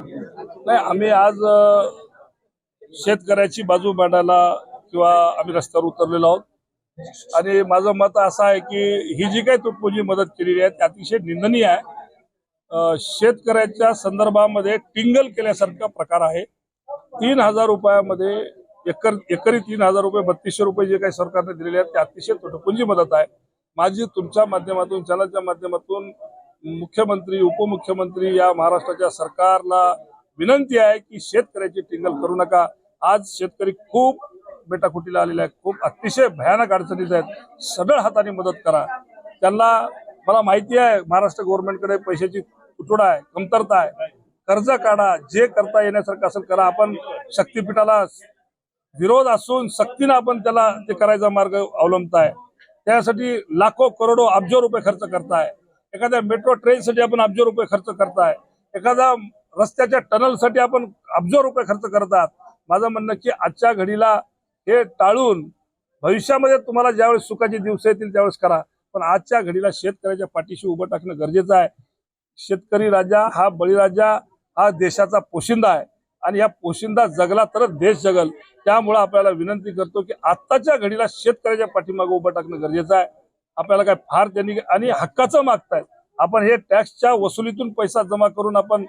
नाही, आम्ही आज शेतकऱ्याची बाजू मांडायला किंवा आम्ही रस्त्यावर उतरलेलो आहोत आणि माझं मत असं आहे की ही जी काही तुटपुंजी मदत केलेली आहे ती अतिशय निंदनीय आहे। शेतकऱ्याच्या संदर्भामध्ये टिंगल केल्यासारखा प्रकार आहे। 3,000 रुपयामध्ये एकरी 3,000 रुपये 3200 रुपये जे काही सरकारने दिलेले आहेत ते अतिशय तुटपुंजी मदत आहे। माझी तुमच्या माध्यमातून चॅनलच्या माध्यमातून मुख्यमंत्री उपमुख्यमंत्री या महाराष्ट्राच्या सरकारला विनंती आहे की शेतकऱ्याची टिंगल करू नका। आज शेतकरी खूप बेटाकुटीला आलेले आहेत, खूप अतिशय भयानक अडचणीत आहेत। सढळ हाताने मदत करा त्यांना। मला माहिती आहे महाराष्ट्र गव्हर्नमेंटकडे पैशाची तुटवडा आहे, कमतरता आहे। कर्ज काढा, जे करता येण्यासारखं असेल करा। आपण शक्तीपीठाला विरोध असून सक्तीने आपण त्याला ते करायचा मार्ग अवलंबताय। त्यासाठी लाखो करोडो अब्जो रुपये खर्च करताय। एखाद्या मेट्रो ट्रेनसाठी आपण अब्जो रुपये खर्च करताय, एखादा रस्त्याच्या टनलसाठी आपण अब्जो रुपये खर्च करतात। माझं म्हणणं की आजच्या घडीला हे टाळून भविष्यामध्ये तुम्हाला ज्यावेळेस सुखाचे दिवस येतील त्यावेळेस करा, पण आजच्या घडीला शेतकऱ्याच्या पाठीशी उभं टाकणं गरजेचं आहे। शेतकरी राजा हा बळीराजा हा देशाचा पोशिंदा आहे आणि या पोशिंदा जगला तरच देश जगल। त्यामुळे आपल्याला विनंती करतो की आत्ताच्या घडीला शेतकऱ्याच्या पाठीमागे उभं टाकणं गरजेचं आहे। आपल्याला काय फार त्यांनी आणि हक्काचं मागताय। आपण हे टॅक्सच्या वसुलीतून पैसा जमा करून आपण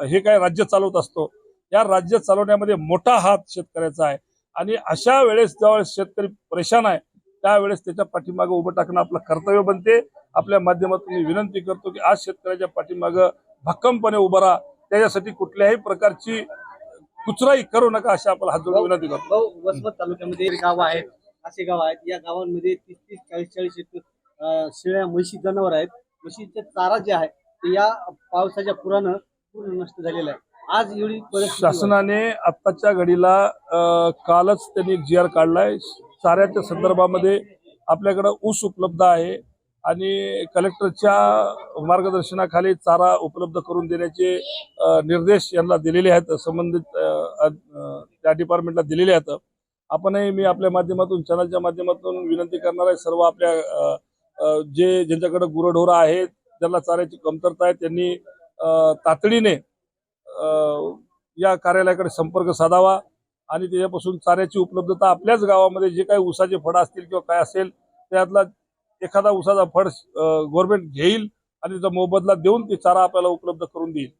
हे काय राज्य चालवत असतो। या राज्य चालवण्यामध्ये मोठा हात शेतकऱ्याचा आहे आणि अशा वेळेस ज्यावेळेस शेतकरी परेशान आहे त्यावेळेस त्याच्या पाठीमागे उभं टाकणं आपलं कर्तव्य बनते। आपल्या माध्यमातून मी विनंती करतो की आज शेतकऱ्याच्या पाठीमागे भक्कमपणे उभं राहा। त्याच्यासाठी कुठल्याही प्रकारची कुचराई करू नका अशी आपण हात जोडून विनंती करतो। वसमत तालुक्यामध्ये गाव आहेत, असे गाव आहेत, या गावांमध्ये 30-40 शेळ्या म्हशी जनावर आहेत। म्हशीचे चारा जे आहे ते या पावसाच्या पुरानं पूर्ण नष्ट झालेला आहे। आज एवढी शासनाने आत्ताच्या घडीला कालच त्यांनी एक GR काढलाय। चाऱ्याच्या संदर्भामध्ये आपल्याकडे ऊस उपलब्ध आहे आणि कलेक्टरच्या मार्गदर्शनाखाली चारा उपलब्ध करून देण्याचे निर्देश यांना दिलेले आहेत, संबंधित त्या डिपार्टमेंटला दिलेले आहेत। आपणही मी आपल्या माध्यमातून चॅनलच्या माध्यमातून विनंती करणार आहे सर्व आपल्या ज्यांच्याकडे गुरढोरं आहेत ज्यांना चाऱ्याची कमतरता आहे त्यांनी तातडीने या कार्यालयाकडे संपर्क साधावा आणि त्याच्यापासून चाऱ्याची उपलब्धता आपल्याच गावामध्ये जे काही ऊसाचे फळं असतील किंवा काय असेल त्यातला एखादा ऊसाचा फळ गव्हर्नमेंट घेईल आणि त्याचा मोबदला देऊन ते चारा आपल्याला उपलब्ध करून देईल।